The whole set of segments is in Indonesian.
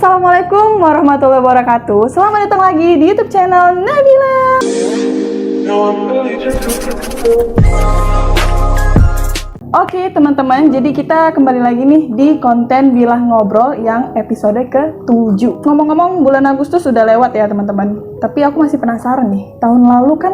Assalamualaikum warahmatullahi wabarakatuh. Selamat datang lagi di YouTube channel Nabila. Oke teman-teman, jadi kita kembali lagi nih di konten Bilah Ngobrol yang episode ke-7. Ngomong-ngomong, bulan Agustus sudah lewat ya teman-teman. Tapi aku masih penasaran nih, tahun lalu kan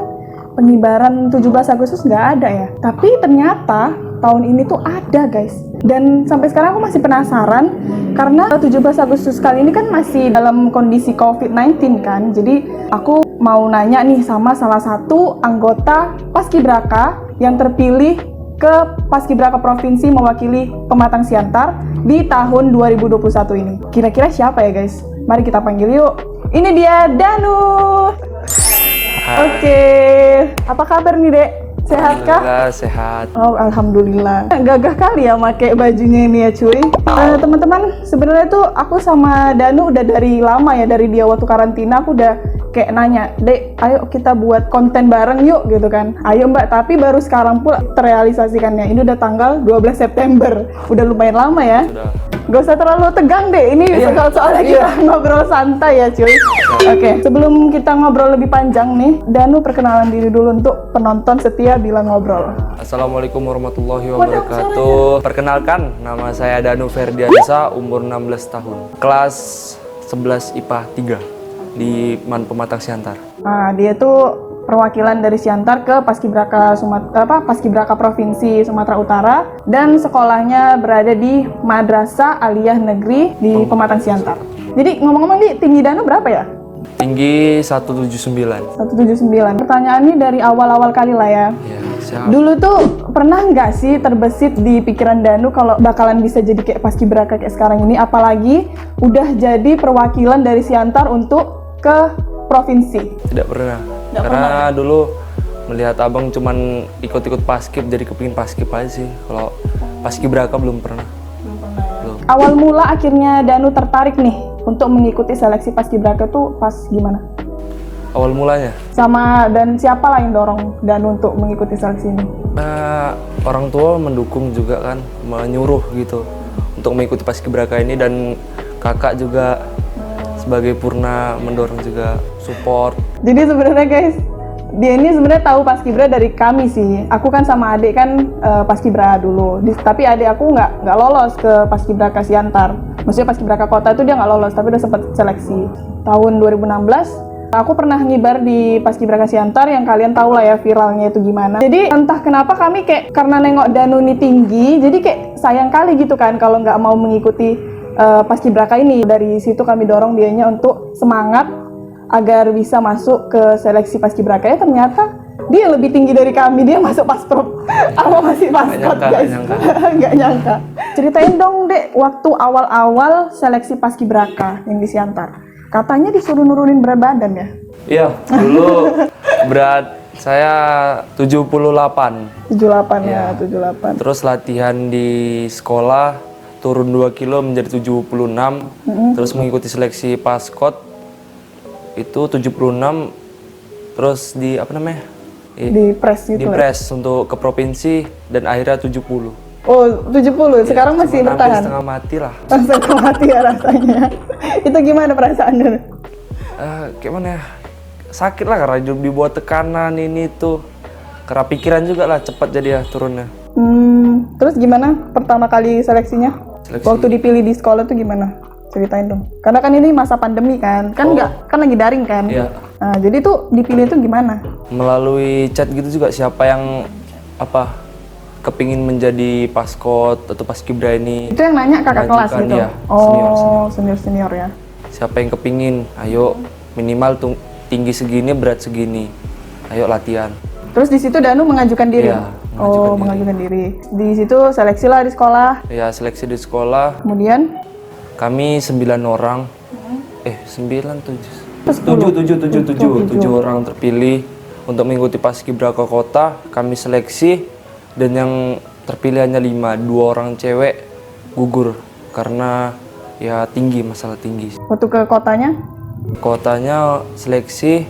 pengibaran 17 Agustus nggak ada ya. Tapi ternyata tahun ini tuh ada guys. Dan sampai sekarang aku masih penasaran karena 17 Agustus kali ini kan masih dalam kondisi COVID-19 kan. Jadi aku mau nanya nih sama salah satu anggota Paskibraka yang terpilih ke Paskibraka Provinsi mewakili Pematang Siantar di tahun 2021 ini. Kira-kira siapa ya guys? Mari kita panggil yuk. Ini dia Danu. Oke, apa kabar nih Dek? Sehat kah? Alhamdulillah sehat. Oh, alhamdulillah. Gagah kali ya pakai bajunya ini ya cuy. Teman-teman, sebenarnya tuh aku sama Danu udah dari lama ya, dari dia waktu karantina aku udah kayak nanya, Dek, ayo kita buat konten bareng yuk gitu kan. Ayo Mbak, tapi baru sekarang pula terrealisasikannya. Ini udah tanggal 12 September. Udah lumayan lama ya. Sudah. Gak usah terlalu tegang deh, ini soalnya kita ngobrol santai ya cuy. Oke, sebelum kita ngobrol lebih panjang nih, Danu perkenalan diri dulu untuk penonton setia Bilah Ngobrol. Assalamualaikum warahmatullahi wabarakatuh. Perkenalkan, nama saya Danu Ferdiansa, umur 16 tahun. Kelas 11 IPA 3 di Pematang Siantar. Nah, dia tuh perwakilan dari Siantar ke Paskibraka Provinsi Sumatera Utara dan sekolahnya berada di Madrasah Aliyah Negeri di Pematang Siantar. Jadi ngomong-ngomong nih, tinggi Danu berapa ya? Tinggi 179. 179. Pertanyaan ini dari awal-awal kali lah ya. Ya, siap. Dulu tuh pernah nggak sih terbesit di pikiran Danu kalau bakalan bisa jadi kayak Paskibraka kayak sekarang ini, apalagi udah jadi perwakilan dari Siantar untuk ke provinsi? Tidak pernah. Karena dulu melihat abang cuman ikut-ikut paskib, jadi kepingin paskib aja sih. Kalau Paskibraka belum pernah. Belum. Awal mula akhirnya Danu tertarik nih untuk mengikuti seleksi Paskibraka tuh pas gimana? Awal mulanya? Dan siapa lah yang dorong Danu untuk mengikuti seleksi ini? Orang tua mendukung juga kan, menyuruh gitu untuk mengikuti Paskibraka ini, dan kakak juga sebagai Purna mendorong juga, support. Jadi sebenarnya guys, dia ini sebenarnya tahu Paskibra dari kami sih. Aku kan sama adik kan Paskibra dulu, tapi adik aku nggak lolos ke Paskibraka Siantar. Maksudnya Paskibraka Kota itu dia nggak lolos, tapi udah sempat seleksi. Tahun 2016, aku pernah ngibar di Paskibraka Siantar yang kalian tahu lah ya viralnya itu gimana. Jadi entah kenapa kami kayak karena nengok Danu ini tinggi, jadi kayak sayang kali gitu kan kalau nggak mau mengikuti Paskibraka ini. Dari situ kami dorong dianya untuk semangat agar bisa masuk ke seleksi Paskibraka. Ya ternyata dia lebih tinggi dari kami, dia masuk Pasprov. Aku masih paskot guys. Nggak nyangka. Ceritain dong Dek, waktu awal-awal seleksi Paskibraka yang di Siantar. Katanya disuruh nurunin berat badan ya? Iya, dulu berat saya 78. 78 ya, Iya. 78. Terus latihan di sekolah turun 2 kilo menjadi 76. Terus mengikuti seleksi paskot itu 76. Terus di apa namanya? Di press gitu. Di press untuk ke provinsi dan akhirnya 70. Oh, 70. Sekarang Ya, masih cuma hampir bertahan. setengah mati lah. Setengah mati ya rasanya. Itu gimana perasaannya? Kayak mana ya? Sakit lah karena hidup di bawah tekanan ini tuh. Karena pikiran juga lah cepat jadi ya turunnya. Terus gimana pertama kali seleksinya? Seleksi. Waktu dipilih di sekolah tuh gimana? Ceritain dong. Karena kan ini masa pandemi kan, kan lagi daring kan. Iya. Nah, jadi tuh dipilih tuh gimana? Melalui chat gitu juga, siapa yang kepingin menjadi paskot atau paskibra ini. Itu yang nanya kakak kelas Mengajukan, gitu. ya, Oh, senior ya. Siapa yang kepingin, ayo minimal tinggi segini, berat segini. Ayo latihan. Terus di situ Danu mengajukan diri. Iya, mengajukan diri. mengajukan diri. Di situ seleksi lah di sekolah. Ya, seleksi di sekolah. Kemudian Kami 9 orang. 9, 10. 7 orang terpilih untuk mengikuti Paskibraka Kota. Kami seleksi dan yang terpilih hanya 5, 2 orang cewek gugur karena ya masalah tinggi. waktu ke kotanya? Kotanya seleksi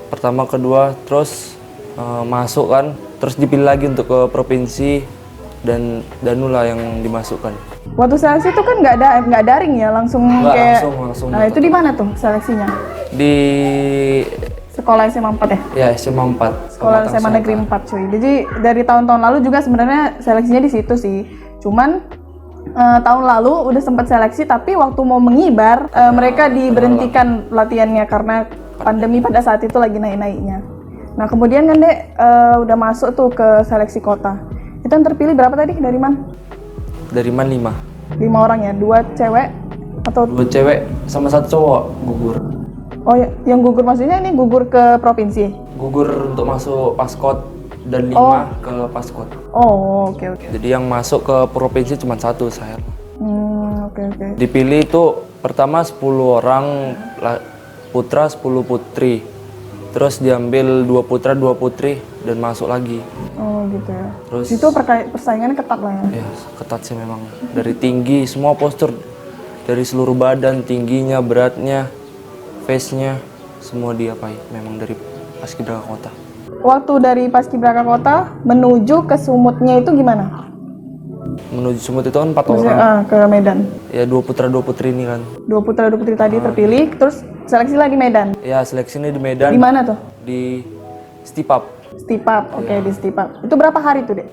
pertama, kedua, terus masuk kan, terus dipilih lagi untuk ke provinsi dan Danula yang dimasukkan. Waktu seleksi itu kan nggak daring ya, langsung Nggak, kayak. langsung. Nah itu di mana tuh seleksinya? Di Sekolah SMA 4 ya? ya SMA 4. Sekolah SMA Negeri 4 cuy. Jadi dari tahun-tahun lalu juga sebenarnya seleksinya di situ sih. Cuman tahun lalu udah sempat seleksi, tapi waktu mau mengibar mereka diberhentikan latihannya karena pandemi pada saat itu lagi naik-naiknya. Nah kemudian kan Dek udah masuk tuh ke seleksi kota. Itu yang terpilih berapa tadi? Dari mana? Dari MAN 5. 5 orang ya? 2 cewek atau 2 cewek sama 1 cowok gugur. Oh ya, yang gugur maksudnya ini gugur ke provinsi? Gugur untuk masuk paskot dan 5 ke paskot. Oh, oke. Jadi yang masuk ke provinsi cuma 1 saya. Oke. Dipilih itu pertama 10 orang putra, 10 putri. Terus diambil 2 putra, 2 putri dan masuk lagi. Oh gitu ya. Terus Itu persaingannya ketat lah ya? ya ketat sih memang. Dari tinggi, semua postur. Dari seluruh badan, tingginya, beratnya, face-nya, semua diapain memang dari Paskibraka Kota. Waktu dari Paskibraka Kota menuju ke Sumutnya itu gimana? Menuju Sumut itu kan 4 Maksudnya orang. ke Medan. Ya 2 putra 2 putri ini kan. 2 putra 2 putri tadi terpilih, terus seleksi lagi Medan. Ya seleksi ini di Medan. Di mana tuh? Di Stipap. Stipap. Oke, di Stipap. Itu berapa hari tuh, Dek?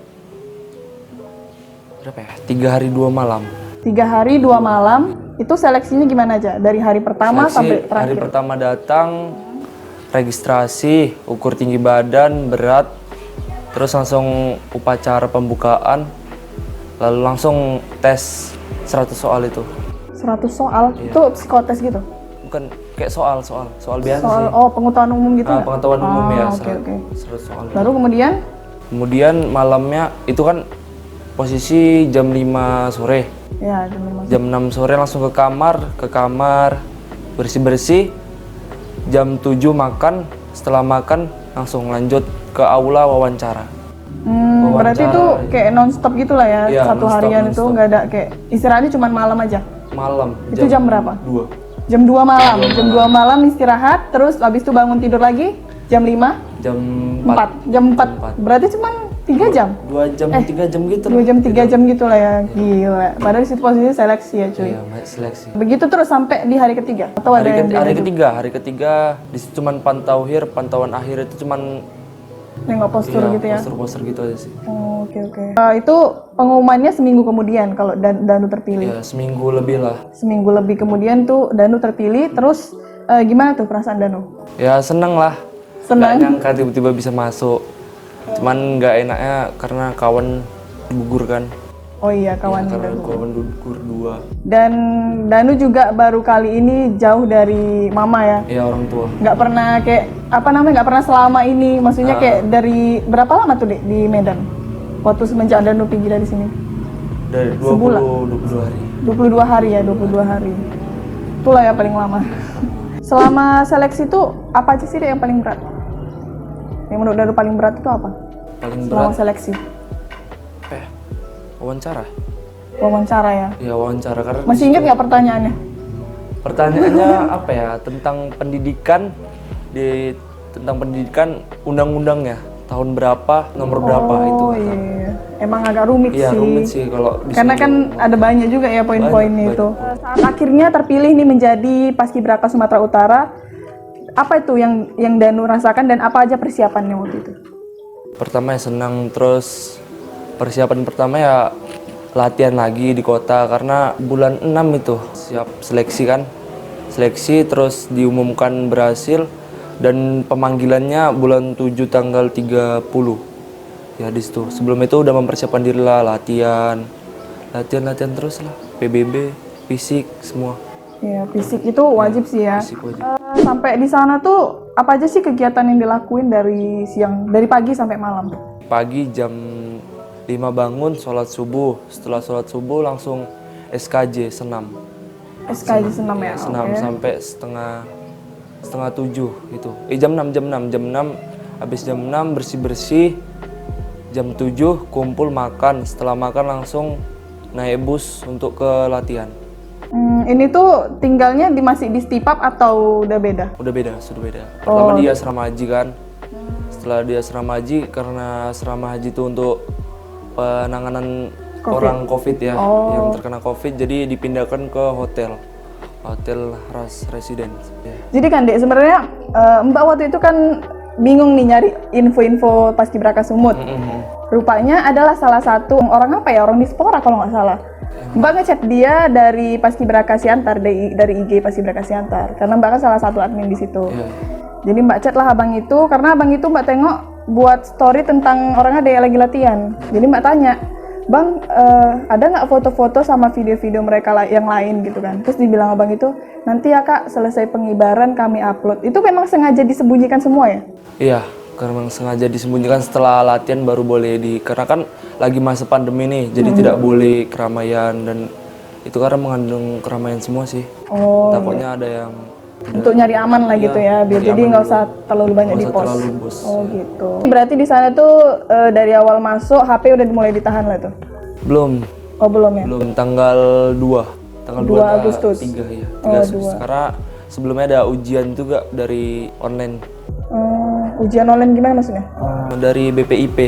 Berapa ya? 3 hari 2 malam. 3 hari 2 malam. Itu seleksinya gimana aja? Dari hari pertama Seleksi sampai hari terakhir. pertama datang, registrasi, ukur tinggi badan, berat, terus langsung upacara pembukaan, lalu langsung tes 100 soal itu. 100 soal. Iya. Itu psikotes gitu. Bukan kayak soal biasa Soal sih. pengetahuan umum gitu nggak? Pengetahuan umum ya, Oke. 100 soal. Baru Kemudian malamnya itu kan posisi jam 5 sore. ya jam 5. Jam 6 sore langsung ke kamar, bersih-bersih. Jam 7 makan, setelah makan langsung lanjut ke aula wawancara. Berarti itu kayak non-stop gitu lah ya, Iya, satu non-stop, harian itu non-stop. nggak ada kayak istirahatnya cuma malam aja. Malam. Itu jam berapa? 2. Jam 2 malam. Jam 2 malam istirahat, terus habis itu bangun tidur lagi jam 5, Jam 4. Jam 4. Berarti cuma 3 jam. 2 jam, 3 jam gitu. 2 jam 3 jam gitu lah ya. Gila. Padahal di situ posisinya seleksi ya, cuy. Iya, seleksi. Begitu terus sampai di hari ketiga atau ada yang Hari ketiga di situ cuman pantauan akhir itu cuman nengok postur gitu ya. poster-poster gitu aja sih. Oh, oke. Itu pengumumannya seminggu kemudian kalau Danu terpilih. Ya, seminggu lebih lah. Seminggu lebih kemudian tuh Danu terpilih, terus gimana tuh perasaan Danu? Ya, seneng lah. Senang? Nggak nyangka tiba-tiba bisa masuk. Cuman nggak enaknya karena kawan gugur kan. Oh iya, kawan Ya, karena Danu. kawan gugur 2. Dan Danu juga baru kali ini jauh dari mama ya. Ya, orang tua. Nggak pernah kayak nggak pernah selama ini. Maksudnya kayak dari berapa lama tuh Dek, di Medan? Waktu semenjak Danu pergi dari sini? Dari Sebulan? 22 hari. 22 hari ya, 22 hari. Itulah ya paling lama. Selama seleksi tuh apa aja sih Dek yang paling berat? Yang menurut Danu paling berat itu apa? Paling Selama berat seleksi? apa ya? Wawancara. Wawancara ya. Ya, wawancara karena Masih ingat nggak pertanyaannya? pertanyaannya apa ya? Tentang pendidikan undang-undangnya tahun berapa, nomor berapa itu. Oh iya. Emang agak rumit Iya, sih. rumit sih kalau Karena kan ada banyak juga ya poin-poinnya Banyak. itu. Saat akhirnya terpilih nih menjadi Paskibraka Sumatera Utara, apa itu yang Danu rasakan dan apa aja persiapannya waktu itu? pertama ya senang, terus persiapan pertama ya latihan lagi di kota karena bulan 6 itu siap seleksi kan. Seleksi terus diumumkan berhasil dan pemanggilannya bulan 7 tanggal 30. Ya di situ. Sebelum itu udah mempersiapkan diri lah, latihan terus lah, PBB, fisik semua. Ya, fisik itu wajib sih ya. Fisik wajib. Sampai di sana tuh apa aja sih kegiatan yang dilakuin dari pagi sampai malam? Pagi jam 5 bangun, sholat subuh. Setelah sholat subuh langsung SKJ senam. SKJ senam ya. Senam oke. sampai setengah 7 gitu. Jam 6. Habis jam 6 bersih-bersih. Jam 7 kumpul makan. Setelah makan langsung naik bus untuk ke latihan. Ini tuh tinggalnya masih di Stipap atau udah beda? Sudah beda. Pertama di asrama haji kan. Setelah di asrama haji, karena asrama haji itu untuk penanganan COVID. orang COVID ya, Oh. yang terkena COVID, jadi dipindahkan ke hotel Ras Residence. Ya. Jadi kan Dek, sebenarnya Mbak waktu itu kan bingung nih nyari info-info Paskibraka Sumut. Rupanya adalah salah satu orang apa ya, orang diaspora kalau nggak salah. Mbak ngechat dia dari Paskibraka Siantar, dari IG Paskibraka Siantar, karena Mbak kan salah satu admin di situ. Iya. Jadi Mbak chat lah abang itu, karena abang itu Mbak tengok buat story tentang orang ada yang lagi latihan. Jadi Mbak tanya, Bang, ada nggak foto-foto sama video-video mereka yang lain gitu kan? Terus dibilang abang itu, nanti ya Kak, selesai pengibaran kami upload. Itu memang sengaja disembunyikan semua ya? Iya, karena memang sengaja disembunyikan setelah latihan baru boleh karena kan lagi masa pandemi nih, jadi tidak boleh keramaian, dan itu karena mengandung keramaian semua sih. Oh, Takutnya ada yang untuk nyari aman lah gitu ya, biar nyari jadi aman nggak dulu. usah terlalu banyak Nggak di usah pos. terlalu bos. Oh gitu. Berarti di sana tuh dari awal masuk HP udah mulai ditahan lah tuh? Belum, Oh belum ya? belum tanggal 2. Tanggal 2 Agustus. 3 ya. 3 Oh, Agustus. 2. Karena sebelumnya ada ujian juga dari online. Ujian online gimana maksudnya? Dari BPIP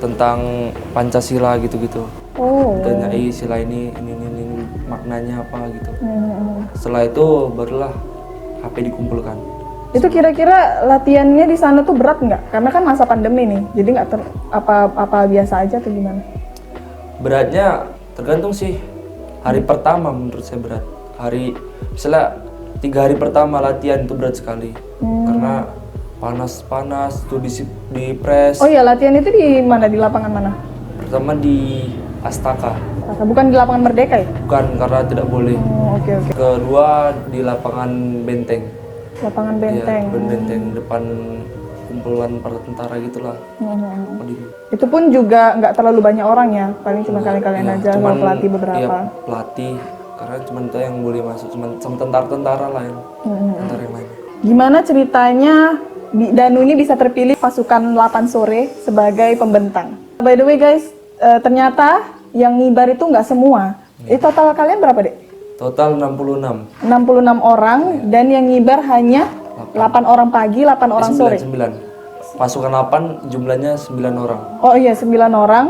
tentang Pancasila gitu-gitu. Oh. Tanyai sila ini maknanya apa gitu. Setelah itu barulah HP dikumpulkan. Itu kira-kira latihannya di sana tuh berat nggak? Karena kan masa pandemi nih, jadi nggak apa biasa aja tuh gimana? Beratnya tergantung sih. Hari pertama menurut saya berat. Misalnya 3 hari pertama latihan itu berat sekali. Karena panas tuh di press. Oh iya, latihan itu di mana? Di lapangan mana? Pertama di Astaka. Bukan di lapangan Merdeka ya? Bukan, karena tidak boleh. Oh, oke. Kedua di lapangan Benteng. Lapangan Benteng. Iya, Benteng depan kumpulan para tentara gitulah. Itu pun juga nggak terlalu banyak orang ya, paling cuma kalian Iya, aja sama pelatih beberapa. Iya, pelatih. Karena cuma itu yang boleh masuk, cuma sama tentara-tentara lah yang tentara yang lain. Gimana ceritanya Danu ini bisa terpilih pasukan 8 sore sebagai pembentang? By the way guys, ternyata yang ngibar itu nggak semua. Total kalian berapa dek? Total 66. 66 orang dan yang ngibar hanya 8 orang pagi, 8 orang sore. 9. Pasukan 8 jumlahnya 9 orang. Oh iya, 9 orang.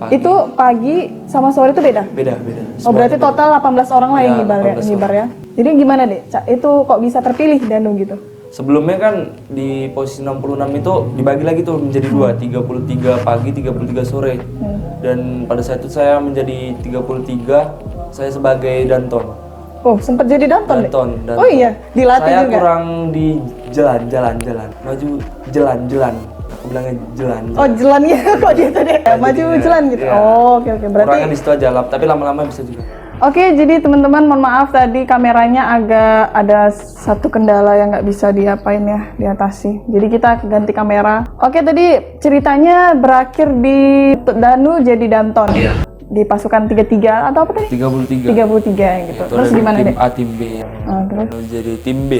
Pagi. Itu pagi sama sore itu beda? Beda. Oh berarti total 18 orang lah yang Iya, ngibar ya? 18 Jadi gimana dek? Itu kok bisa terpilih Danu gitu? Sebelumnya kan di posisi 66 itu dibagi lagi tuh menjadi 2, 33 pagi, 33 sore. Dan pada saat itu saya menjadi 33, saya sebagai Danton. Oh, sempat jadi Danton. Danton. Oh iya, dilatih saya juga. kurang di jalan. Maju jalan. Aku bilangnya jalan. Oh, jalan ya kok dia tadi maju jalan gitu. Iya. Oh, oke. Berarti Kurangnya di situ aja lah, tapi lama-lama bisa juga. Oke, jadi teman-teman mohon maaf tadi kameranya agak ada satu kendala yang nggak bisa diapain ya, diatasi. Jadi kita ganti kamera. Oke, tadi ceritanya berakhir di Danu jadi Danton. Iya. Di pasukan 33 atau apa tadi? 33. 33 gitu. Itu Terus ada gimana tim deh? A, tim B yang Terus? jadi tim B.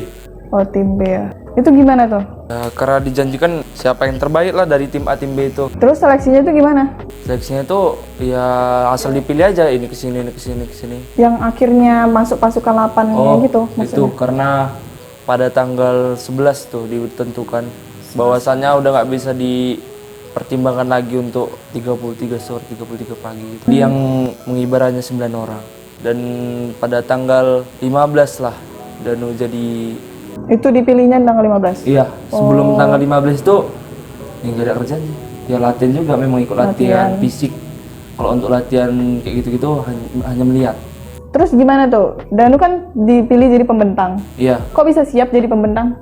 Oh, tim B ya. Itu gimana tuh? Nah, karena dijanjikan siapa yang terbaik lah dari tim A, tim B itu. Terus seleksinya itu gimana? Seleksinya itu ya asal dipilih aja, ini kesini. Yang akhirnya masuk pasukan 8 gitu itu maksudnya? karena pada tanggal 11 tuh ditentukan bahwasannya udah nggak bisa dipertimbangkan lagi untuk 33 sore, 33 pagi gitu. Jadi yang mengibarannya 9 orang. Dan pada tanggal 15 lah Danu jadi. Itu dipilihnya tanggal 15? Iya, sebelum tanggal 15 itu ya nggak ada kerjaan sih. Ya latihan juga, memang ikut latihan fisik. Kalau untuk latihan kayak gitu-gitu hanya melihat. Terus gimana tuh? Danu kan dipilih jadi pembentang. Iya, Kok bisa siap jadi pembentang?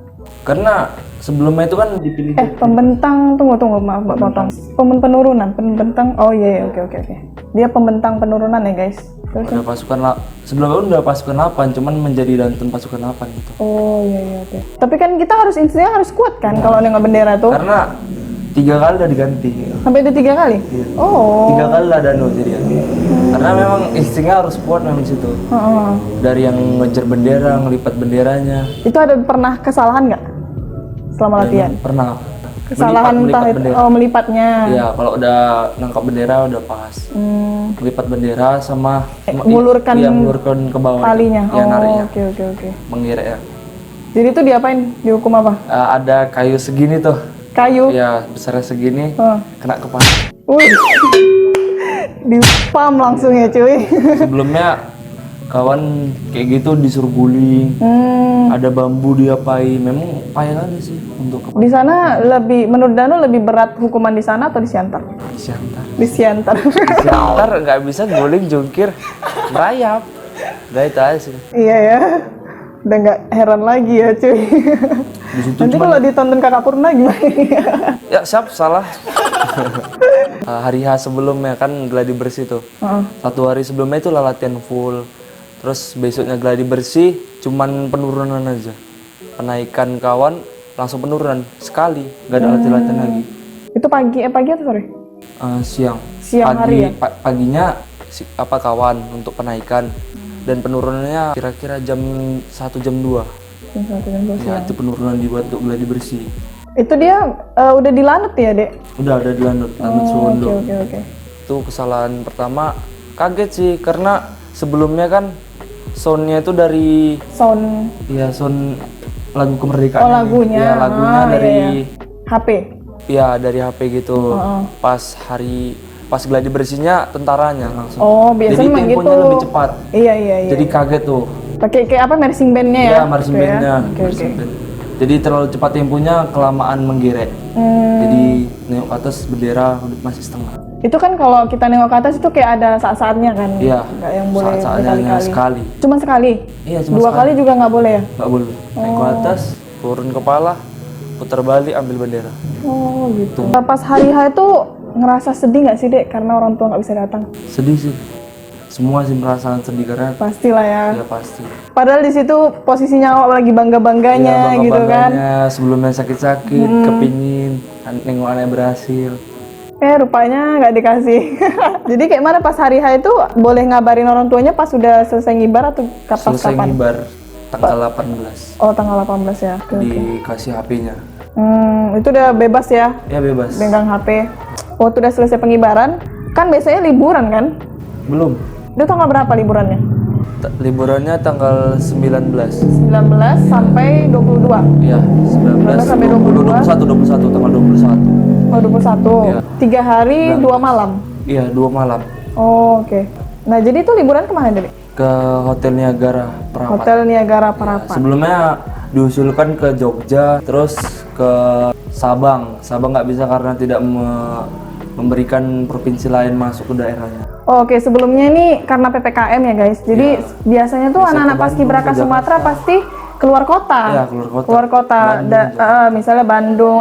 karena sebelumnya itu kan dipilih Pembentang, tunggu, maaf Mbak potong. Penurunan, pembentang. Oh iya, oke. Dia pembentang penurunan ya guys. Terus? ada pasukan sebelumnya udah pasukan 8, cuman menjadi Danton pasukan 8 gitu. Oh iya, oke. Tapi kan kita instingnya harus kuat kan kalau nengok bendera tuh. Karena 3 kali udah diganti. Sampai ada 3 kali? Iya. Oh. 3 kali lah Danu jadi ya. Karena memang instingnya harus kuat memang di situ. Heeh. Dari yang ngejar bendera, ngelipat benderanya. Itu ada pernah kesalahan nggak selama latihan? Pernah. Kesalahan Melipat entah itu, bendera. melipatnya. Iya, kalau udah nangkap bendera udah pas. Melipat bendera sama Ngulurkan ngulurkan ke bawah. talinya. Iya, nariknya. Oke. Mengira ya. Jadi itu diapain? Dihukum apa? Ada kayu segini tuh. Kayu. Ya, besarnya segini. Oh. Kena kepala. Wih. Di spam langsung ya cuy. Sebelumnya kawan kayak gitu disuruh guling, ada bambu diapain, memang payah kali sih untuk Di sana lebih, menurut Danu lebih berat hukuman di sana atau di Siantar? Siantar. Di Siantar. Siantar nggak bisa guling, jungkir, merayap, udah itu aja sih. Iya ya. Udah nggak heran lagi ya cuy. Di situ Nanti kalau ditonton Kakak Purna gimana? ya siap salah. Hari H sebelumnya kan gladi bersih tuh. Satu hari sebelumnya itu latihan full. Terus besoknya gladi bersih, cuman penurunan aja. Penaikan kawan langsung penurunan sekali, nggak ada latihan lagi. Itu pagi atau sore? Siang. Siang hari ya? Paginya kawan untuk penaikan dan penurunannya kira-kira jam 1 jam 2. Jam 1 jam 2 Ya, siang. itu penurunan dibuat untuk gladi bersih. Itu dia udah dilanut ya, Dek? Udah dilanut, lanut Suwondo. Oke. Itu kesalahan pertama, kaget sih karena sebelumnya kan soundnya itu dari Sound sound lagu kemerdekaan. oh lagunya. Ya, lagunya dari HP. ya dari HP gitu. Pas gladi bersihnya tentaranya langsung. Oh, biasanya jadi memang temponya gitu. lebih cepat. Iya. Jadi kaget tuh. Pakai kayak apa marching band-nya ya? Iya, marching Gitu ya? band-nya. Oke. Marching band. Jadi terlalu cepat temponya, kelamaan menggerek. Jadi nengok ke atas bendera masih setengah. Itu kan kalau kita nengok ke atas itu kayak ada saat-saatnya kan? Iya. Nggak yang boleh Saat-saatnya hanya berkali-kali. sekali. Cuma sekali? Iya, cuma Dua sekali. kali juga nggak boleh ya? Nggak boleh. Naik ke atas, turun kepala, putar balik, ambil bendera. Oh gitu. Pas hari H itu ngerasa sedih nggak sih, Dek? Karena orang tua nggak bisa datang? Sedih sih. Semua sih merasakan sedih karena Pastilah ya. ya pasti. Padahal di situ posisinya awak lagi bangga-bangganya Iya, gitu kan. bangga-bangganya, sebelumnya sakit-sakit, kepingin nengok anak berhasil. Rupanya nggak dikasih. Jadi kayak mana pas hari H itu boleh ngabarin orang tuanya pas sudah selesai ngibar atau Selesai kapan? ngibar tanggal 18 Oh, tanggal 18 ya. Oke. dikasih HP-nya. Itu udah bebas ya, Ya bebas. pegang HP. Waktu udah selesai pengibaran, kan biasanya liburan kan? Belum. Itu tanggal berapa liburannya? Liburannya tanggal 19. 19 sampai 22. Iya, 19 sampai 20, 21 tanggal 21. Oh, 21. Iya. 3 hari, 2 malam. Iya, 2 malam. Oh, oke. Nah, jadi itu liburan kemana, Dek? Ke Hotel Niagara Parapat. Hotel Niagara Parapat. Sebelumnya diusulkan ke Jogja, terus ke Sabang. Sabang nggak bisa karena tidak memberikan provinsi lain masuk ke daerahnya. Oh, oke, sebelumnya ini karena PPKM ya, guys. Jadi biasanya tuh Bisa anak-anak ke paskibraka Bandung, ke Sumatera Jakarta. pasti keluar kota. Iya, keluar kota. Keluar kota. Misalnya Bandung.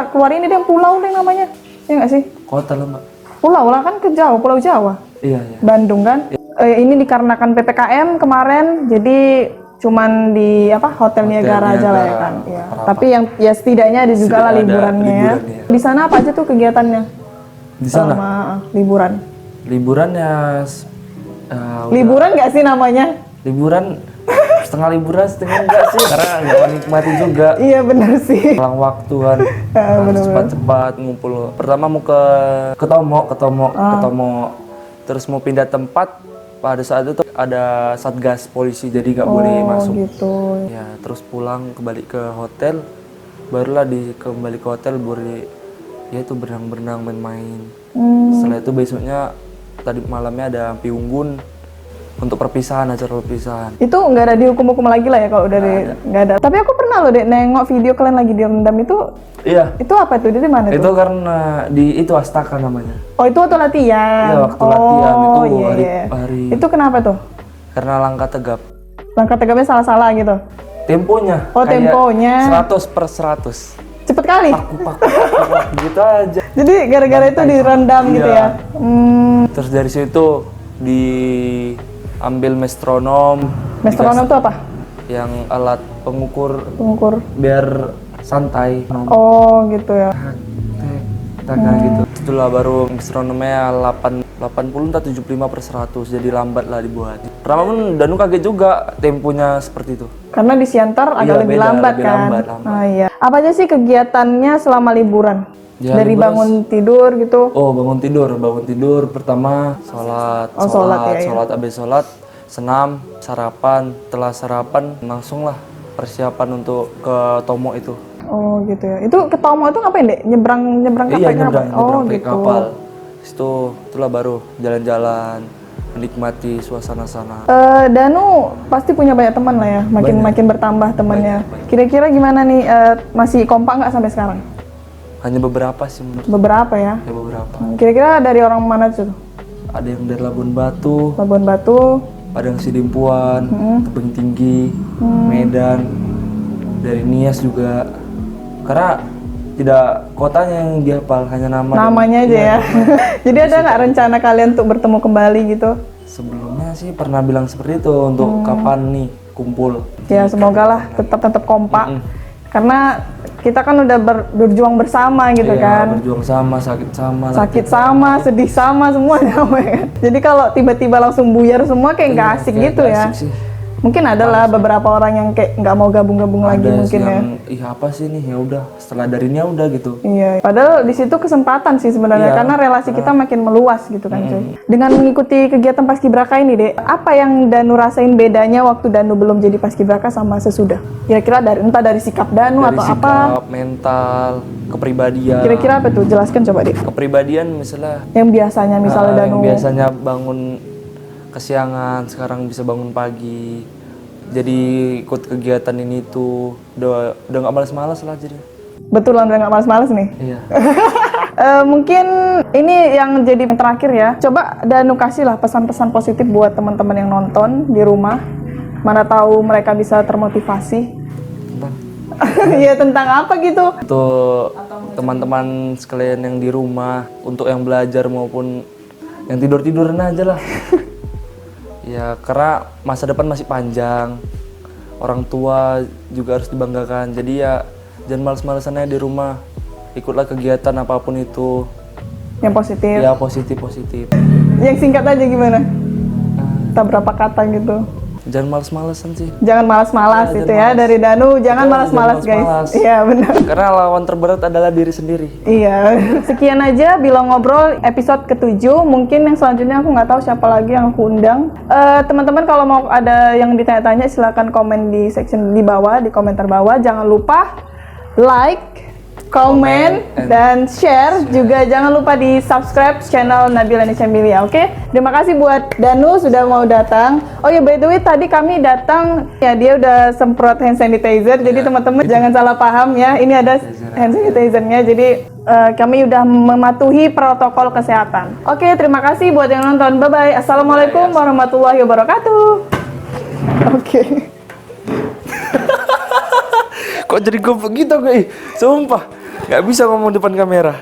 Keluar ini deh pulau deh namanya. Ya nggak sih? Kota lah, Mbak. Pulau lah kan ke Jawa, Pulau Jawa. Iya. Bandung kan. Ini dikarenakan PPKM kemarin, jadi cuman di Hotel Niagara aja lah ya kan. Iya. Parapat. Tapi yang ya setidaknya ada juga lah Ada liburannya ya. liburannya. Di sana apa aja tuh kegiatannya? Di sana Selama liburan. liburannya Liburan nggak sih namanya? liburan setengah liburan setengah enggak sih karena nggak menikmati juga. Iya benar sih. Pulang waktu kan harus cepat-cepat ngumpul. Pertama mau ke Tomo, terus mau pindah tempat. Pada saat itu ada satgas polisi jadi nggak boleh masuk. Gitu. Ya terus pulang kembali ke hotel, barulah kembali ke hotel boleh ya itu berenang-berenang main-main. Setelah itu besoknya tadi malamnya ada api unggun untuk acara perpisahan. Itu nggak ada dihukum-hukum lagi lah ya kalau udah nggak ada. Tapi aku pernah loh Dek nengok video kalian lagi direndam itu. Iya. Itu apa tuh? Dari mana Itu tuh? karena itu Astaka namanya. Oh itu waktu latihan. Iya, waktu latihan itu iya. hari Itu kenapa tuh? karena langkah tegap. Langkah tegapnya salah-salah gitu. Temponya. Oh, kayak temponya. 100/100. Cepet kali. Pak, gitu aja. Jadi gara-gara itu direndam gitu Iya. ya. Terus dari situ diambil metronom. Metronom itu apa? Yang alat pengukur Pengukur. biar santai. Oh gitu ya. Gitu. Itulah baru metronomnya 80 atau 75/100, jadi lambat lah dibuat. Pertama pun Danu kaget juga temponya seperti itu. Karena di Siantar agak lebih beda, lambat lebih kan. lambat. Ah iya. Apa aja sih kegiatannya selama liburan? Ya, Dari liburan bangun tidur gitu. Oh, bangun tidur pertama sholat, Oh, sholat, ya. habis sholat, senam, sarapan, setelah sarapan langsung lah persiapan untuk ke Tomo itu. Oh gitu ya. Itu ke Tomo itu ngapain Dek? Nyebrang Iya, kapal? nyebrang pakai kapal. Itulah baru jalan-jalan, menikmati suasana sana. Danu pasti punya banyak teman lah ya, makin bertambah temannya. Kira-kira gimana nih, masih kompak nggak sampai sekarang? Hanya beberapa sih menurut. Beberapa ya. Ya beberapa. Kira-kira dari orang mana tuh? Ada yang dari Labuan Batu, Labuan Batu, Padang Sidimpuan, Tebing Tinggi, Medan, dari Nias juga. Karena tidak kotanya yang dihafal, hanya namanya aja ya. Jadi ada nggak rencana kalian untuk bertemu kembali gitu? Sebelumnya sih pernah bilang seperti itu untuk kapan nih kumpul. Ya semoga lah tetap kompak. Karena kita kan udah berjuang bersama gitu kan. Berjuang sama, sakit sama, sedih sama, semua sama ya kan. Jadi kalau tiba-tiba langsung buyar semua kayak nggak asik gitu ya. Asik sih. Mungkin ada lah beberapa orang yang kayak nggak mau gabung-gabung lagi mungkin ya. Ih apa sih nih, ya udah setelah dari ini ya udah gitu. Iya, padahal di situ kesempatan sih sebenarnya karena relasi kita makin meluas gitu kan cuy. Dengan mengikuti kegiatan Paskibraka ini deh, apa yang Danu rasain bedanya waktu Danu belum jadi Paskibraka sama sesudah? Kira-kira entah dari sikap Danu Dari atau sikap, apa? mental, kepribadian. Kira-kira apa tuh? Jelaskan coba deh. Kepribadian misalnya. Yang biasanya misalnya Danu. Yang biasanya bangun kesiangan, sekarang bisa bangun pagi. Jadi ikut kegiatan ini tuh udah nggak malas-malas lah jadi. Betulan udah nggak malas-malas nih. Iya. Mungkin ini yang jadi terakhir ya. Coba Danu kasih lah pesan-pesan positif buat teman-teman yang nonton di rumah. Mana tahu mereka bisa termotivasi. Tentang Iya tentang apa gitu? untuk teman-teman sekalian yang di rumah, untuk yang belajar maupun yang tidur-tiduran aja lah. Ya karena masa depan masih panjang, orang tua juga harus dibanggakan. Jadi ya jangan males-malesan aja di rumah, ikutlah kegiatan apapun itu. Yang positif. Ya positif. Yang singkat aja gimana? Tak berapa kata gitu. Jangan males-malesan sih. Jangan malas-malas itu ya dari Danu. Jangan malas-malas guys. Iya benar. Karena lawan terberat adalah diri sendiri. Iya. Sekian aja Bilang Ngobrol episode ke-7. Mungkin yang selanjutnya aku nggak tahu siapa lagi yang aku undang. Teman-teman kalau mau ada yang ditanya-tanya silahkan komen di section di bawah, di komentar bawah. Jangan lupa like, komen, dan share. Juga jangan lupa di subscribe channel Nabila Nisamilia. Oke? Terima kasih buat Danu sudah mau datang. Oh ya, by the way tadi kami datang ya dia udah semprot hand sanitizer. Jadi teman-teman jangan salah paham ya. Ini ada hand sanitizernya. Jadi kami udah mematuhi protokol kesehatan. Oke, terima kasih buat yang nonton. Bye bye. Assalamualaikum warahmatullahi wabarakatuh. Oke. Kok jadi gue begitu gue? Sumpah, nggak bisa ngomong depan kamera.